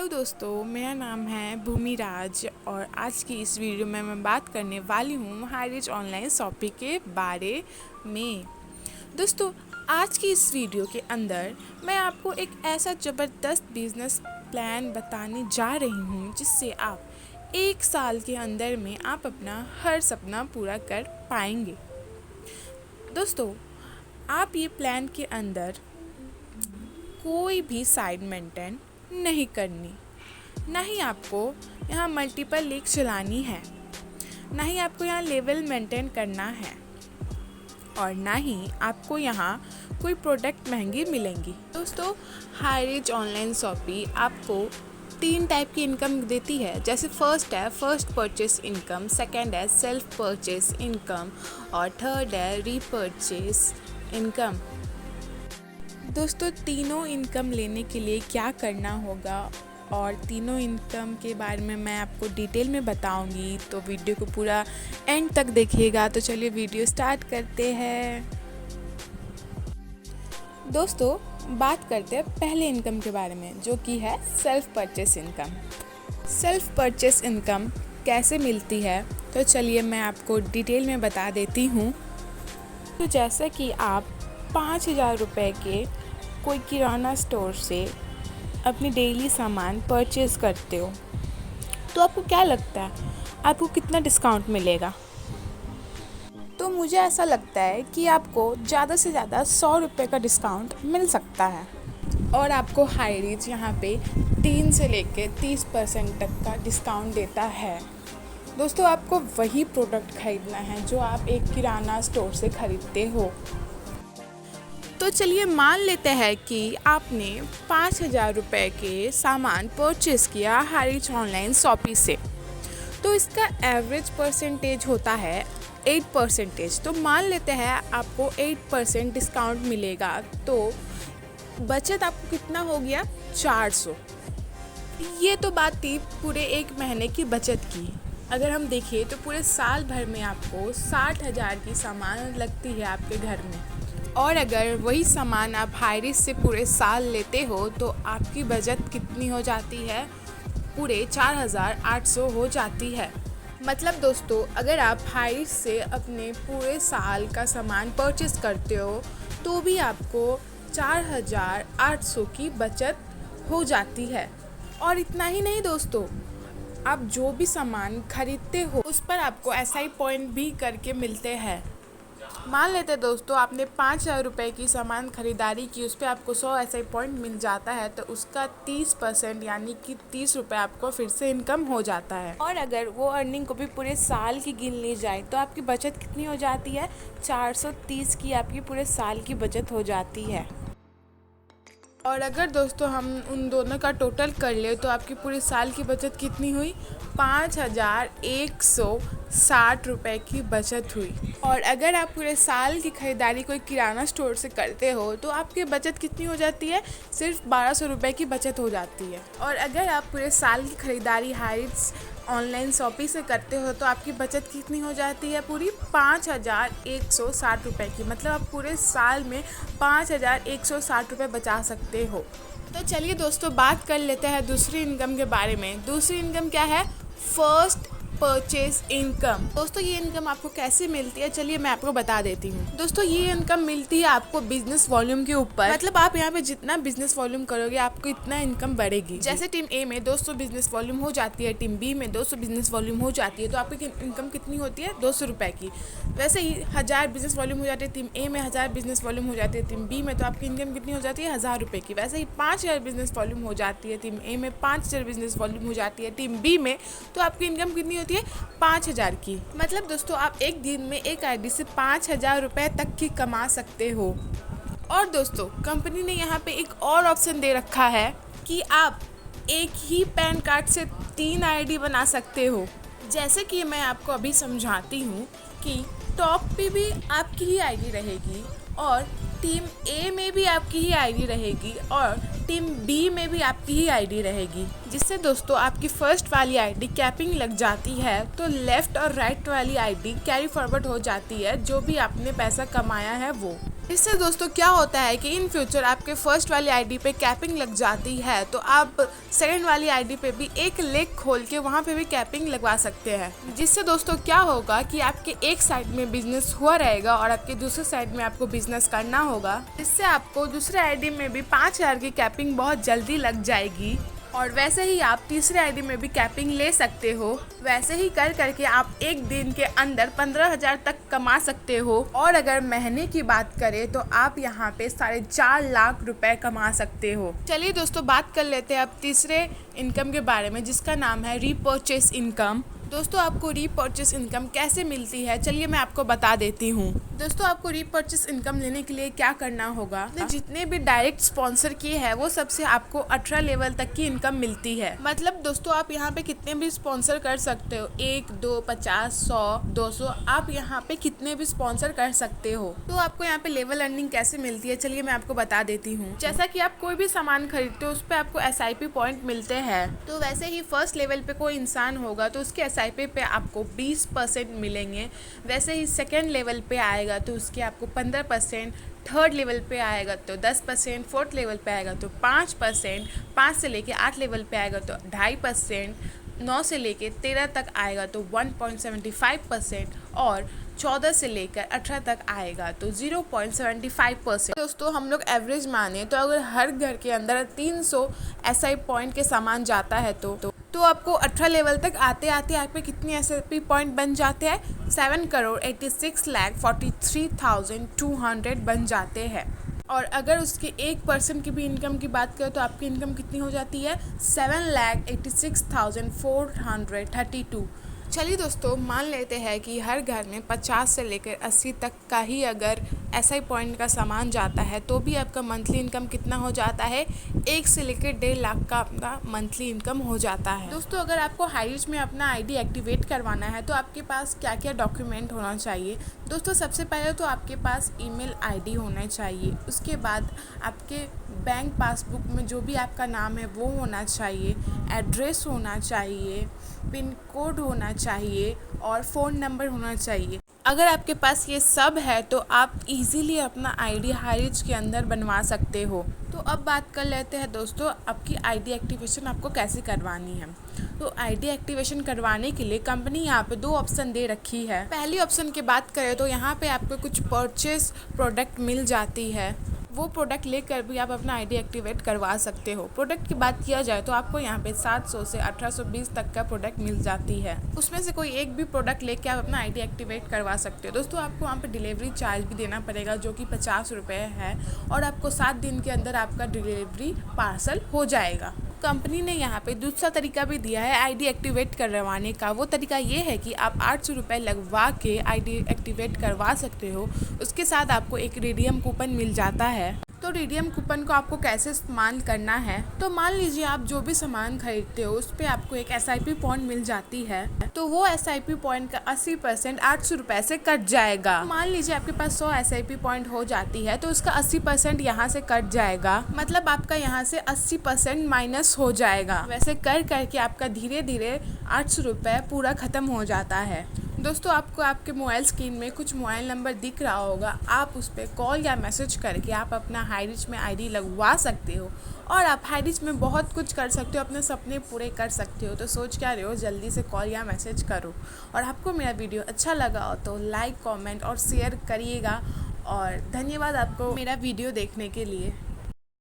Hello दोस्तों, मेरा नाम है भूमि राज और आज की इस वीडियो में मैं बात करने वाली हूँ हाईरिच ऑनलाइन शॉपिंग के बारे में। दोस्तों, आज की इस वीडियो के अंदर मैं आपको एक ऐसा ज़बरदस्त बिजनेस प्लान बताने जा रही हूँ जिससे आप 1 साल के अंदर में आप अपना हर सपना पूरा कर पाएंगे। दोस्तों, आप ये प्लान के अंदर कोई भी साइड मेंटेन नहीं करनी, ना ही आपको यहाँ मल्टीपल लीग चलानी है, ना ही आपको यहाँ लेवल मेंटेन करना है और ना ही आपको यहाँ कोई प्रोडक्ट महंगी मिलेंगी। दोस्तों, हाईरिच ऑनलाइन शॉपिंग आपको 3 टाइप की इनकम देती है। जैसे फर्स्ट है फर्स्ट परचेस इनकम, सेकंड है सेल्फ परचेस इनकम और थर्ड है रीपरचेस इनकम। दोस्तों, तीनों इनकम लेने के लिए क्या करना होगा और तीनों इनकम के बारे में मैं आपको डिटेल में बताऊंगी, तो वीडियो को पूरा एंड तक देखिएगा। तो चलिए वीडियो स्टार्ट करते हैं। दोस्तों, बात करते हैं पहले इनकम के बारे में, जो कि है self purchase income. Self purchase income कैसे मिलती है, तो चलिए मैं आपको डिटेल में बता देती हूँ। तो जैसे कि आप 5,000 रुपये के कोई किराना स्टोर से अपनी डेली सामान परचेज़ करते हो, तो आपको क्या लगता है आपको कितना डिस्काउंट मिलेगा? तो मुझे ऐसा लगता है कि आपको ज़्यादा से ज़्यादा 100 रुपये का डिस्काउंट मिल सकता है और आपको हाईरिच यहाँ पे 3 से लेकर 30% तक का डिस्काउंट देता है। दोस्तों, आपको वही प्रोडक्ट खरीदना है जो आप एक किराना स्टोर से खरीदते हो। तो चलिए मान लेते हैं कि आपने 5,000 रुपये के सामान परचेज़ किया हाईरिच ऑनलाइन शॉपिंग से, तो इसका एवरेज परसेंटेज होता है 8%। तो मान लेते हैं आपको 8% डिस्काउंट मिलेगा, तो बचत आपको कितना हो गया? 400। ये तो बात थी पूरे 1 महीने की बचत की। अगर हम देखें तो पूरे साल भर में आपको 60,000 की सामान लगती है आपके घर में, और अगर वही सामान आप हाईरिच से पूरे साल लेते हो तो आपकी बचत कितनी हो जाती है? पूरे 4,800 हो जाती है। मतलब दोस्तों, अगर आप हाईरिच से अपने पूरे साल का सामान परचेस करते हो तो भी आपको 4,800 की बचत हो जाती है। और इतना ही नहीं दोस्तों, आप जो भी सामान खरीदते हो उस पर आपको SI पॉइंट भी करके मिलते हैं। मान लेते दोस्तों, आपने 5,000 रुपये की सामान खरीदारी की, उस पर आपको 100 SI पॉइंट मिल जाता है, तो उसका 30% यानी कि 30 रुपये आपको फिर से इनकम हो जाता है। और अगर वो अर्निंग को भी पूरे साल की गिन ली जाए तो आपकी बचत कितनी हो जाती है? 430 की आपकी पूरे साल की बचत हो जाती है। और अगर दोस्तों हम उन दोनों का टोटल कर ले तो आपकी पूरे साल की बचत कितनी हुई? 5,160 रुपये की बचत हुई। और अगर आप पूरे साल की खरीदारी कोई किराना स्टोर से करते हो तो आपकी बचत कितनी हो जाती है? सिर्फ 1,200 रुपये की बचत हो जाती है। और अगर आप पूरे साल की खरीदारी हाईरिच ऑनलाइन शॉपिंग से करते हो तो आपकी बचत कितनी हो जाती है? पूरी 5,160 रुपये की। मतलब आप पूरे साल में 5,160 रुपये बचा सकते हो। तो चलिए दोस्तों, बात कर लेते हैं दूसरी इनकम के बारे में। दूसरी इनकम क्या है? First purchase income. दोस्तों, ये इनकम आपको कैसे मिलती है, चलिए मैं आपको बता देती हूँ। दोस्तों, ये इनकम मिलती है आपको बिजनेस वॉल्यूम के ऊपर। मतलब आप यहाँ पे जितना बिजनेस वॉल्यूम करोगे आपको इतना इनकम बढ़ेगी। जैसे टीम ए में 200 बिजनेस वॉल्यूम हो जाती है, टीम बी में 200 बिजनेस वॉल्यूम हो जाती है, तो आपकी इनकम कितनी होती है? 200 रुपये की। वैसे ही 1,000 बिजनेस वॉल्यूम हो जाती है टीम ए में, 1,000 बिजनेस वॉल्यूम हो जाती है टीम बी में, तो आपकी इनकम कितनी हो जाती है? 1,000 रुपये की। वैसे ही 5,000 बिजनेस वॉल्यूम हो जाती है टीम ए में, 5,000 बिजनेस वॉल्यूम हो जाती है टीम बी में, तो आपकी इनकम कितनी होती है? 5,000 की। मतलब दोस्तों, आप एक दिन में एक आईडी से 5,000 रुपये तक की कमा सकते हो। और दोस्तों, कंपनी ने यहाँ पे एक और ऑप्शन दे रखा है कि आप एक ही पैन कार्ड से 3 आईडी बना सकते हो। जैसे कि मैं आपको अभी समझाती हूँ कि टॉप पे भी आपकी ही आईडी रहेगी और टीम ए में भी आपकी ही आईडी रहेगी और टीम बी में भी आपकी ही आईडी रहेगी। जिससे दोस्तों आपकी फर्स्ट वाली आईडी कैपिंग लग जाती है तो लेफ़्ट और राइट वाली आईडी कैरी फॉरवर्ड हो जाती है, जो भी आपने पैसा कमाया है वो। इससे दोस्तों क्या होता है कि इन फ्यूचर आपके फर्स्ट वाली आईडी पे कैपिंग लग जाती है तो आप सेकंड वाली आईडी पे भी एक लिंक खोल के वहाँ पे भी कैपिंग लगवा सकते हैं, जिससे दोस्तों क्या होगा कि आपके एक साइड में बिजनेस हुआ रहेगा और आपके दूसरे साइड में आपको बिजनेस करना होगा। इससे आपको दूसरे आईडी में भी 5,000 की कैपिंग बहुत जल्दी लग जाएगी और वैसे ही आप तीसरे आईडी में भी कैपिंग ले सकते हो। वैसे ही कर करके आप एक दिन के अंदर 15,000 तक कमा सकते हो और अगर महीने की बात करें तो आप यहाँ पे 4.5 लाख रुपए कमा सकते हो। चलिए दोस्तों बात कर लेते हैं अब तीसरे इनकम के बारे में, जिसका नाम है रीपर्चेस इनकम। दोस्तों आपको रीपर्चेस इनकम कैसे मिलती है चलिए मैं आपको बता देती हूँ। दोस्तों आपको रीपर्चेस इनकम लेने के लिए क्या करना होगा, जितने भी डायरेक्ट स्पॉन्सर किए हैं वो सबसे आपको 18 लेवल तक की इनकम मिलती है। मतलब दोस्तों आप यहाँ पे कितने भी स्पॉन्सर कर सकते हो, 1, 2, 50, 100, 200, आप यहाँ पे कितने भी स्पॉन्सर कर सकते हो। तो आपको यहाँ पे लेवल अर्निंग कैसे मिलती है चलिए मैं आपको बता देती हूँ। जैसा कि आप कोई भी सामान खरीदते हो उस पर आपको SIP पॉइंट मिलते हैं, तो वैसे ही फर्स्ट लेवल पे कोई इंसान होगा तो उसके SIP पे आपको 20% मिलेंगे। वैसे ही सेकेंड लेवल पे आएगा तो उसके आपको 15%, थर्ड लेवल पे आएगा तो 10%, फोर्थ लेवल पे आएगा तो 5%, 5 से लेके 8 लेवल पे आएगा तो 2.5%, 9 से लेके 13 तक आएगा तो 1.75% और 14 से लेकर 18 तक आएगा तो 0.75%। दोस्तों हम लोग एवरेज माने तो अगर हर घर के अंदर 300 SI पॉइंट के सामान जाता है तो आपको 18 लेवल तक आते आते आप पे कितने SIP पॉइंट बन जाते हैं, 7,86,43,200 बन जाते हैं। और अगर उसके 1% की भी इनकम की बात करें तो आपकी इनकम कितनी हो जाती है, 7,86,432। चलिए दोस्तों मान लेते हैं कि हर घर में 50 से लेकर 80 तक का ही अगर SI पॉइंट का सामान जाता है तो भी आपका मंथली इनकम कितना हो जाता है, 1 से लेकर 1.5 लाख का आपका मंथली इनकम हो जाता है। दोस्तों अगर आपको हाईरिच में अपना आईडी एक्टिवेट करवाना है तो आपके पास क्या क्या डॉक्यूमेंट होना चाहिए। दोस्तों सबसे पहले तो आपके पास ईमेल आईडी होना चाहिए, उसके बाद आपके बैंक पासबुक में जो भी आपका नाम है वो होना चाहिए, एड्रेस होना चाहिए, पिन कोड होना चाहिए और फ़ोन नंबर होना चाहिए। अगर आपके पास ये सब है तो आप इजीली अपना आईडी हाईरिच के अंदर बनवा सकते हो। तो अब बात कर लेते हैं दोस्तों आपकी आईडी एक्टिवेशन आपको कैसे करवानी है। तो आईडी एक्टिवेशन करवाने के लिए कंपनी यहाँ पे 2 ऑप्शन दे रखी है। पहली ऑप्शन की बात करें तो यहाँ पे आपको कुछ परचेस प्रोडक्ट मिल जाती है, वो प्रोडक्ट लेकर भी आप अपना आईडी एक्टिवेट करवा सकते हो। प्रोडक्ट की बात किया जाए तो आपको यहाँ पे 700 से 1820 तक का प्रोडक्ट मिल जाती है, उसमें से कोई एक भी प्रोडक्ट लेके आप अपना आईडी एक्टिवेट करवा सकते हो। दोस्तों आपको वहाँ पे डिलीवरी चार्ज भी देना पड़ेगा जो कि 50 रुपये है और आपको 7 दिन के अंदर आपका डिलीवरी पार्सल हो जाएगा। कंपनी ने यहाँ पे दूसरा तरीका भी दिया है आईडी एक्टिवेट करवाने का। वो तरीका ये है कि आप 800 रुपये लगवा के आईडी एक्टिवेट करवा सकते हो, उसके साथ आपको एक रिडीम कूपन मिल जाता है। तो रिडीम कूपन को आपको कैसे इस्तेमाल करना है, तो मान लीजिए आप जो भी सामान खरीदते हो उस पर आपको एक SIP पॉइंट मिल जाती है, तो वो SIP पॉइंट का 80% 800 रुपये से कट जाएगा। मान लीजिए आपके पास 100 SIP पॉइंट हो जाती है तो उसका 80% यहाँ से कट जाएगा, मतलब आपका यहाँ से 80% माइनस हो जाएगा। वैसे कर करके आपका धीरे धीरे 800 रुपये पूरा ख़त्म हो जाता है। दोस्तों आपको आपके मोबाइल स्क्रीन में कुछ मोबाइल नंबर दिख रहा होगा, आप उस पर कॉल या मैसेज करके आप अपना हाईरिच में आईडी लगवा सकते हो और आप हाईरिच में बहुत कुछ कर सकते हो, अपने सपने पूरे कर सकते हो। तो सोच क्या रहे हो, जल्दी से कॉल या मैसेज करो। और आपको मेरा वीडियो अच्छा लगा हो तो लाइक, कमेंट और शेयर करिएगा और धन्यवाद आपको मेरा वीडियो देखने के लिए।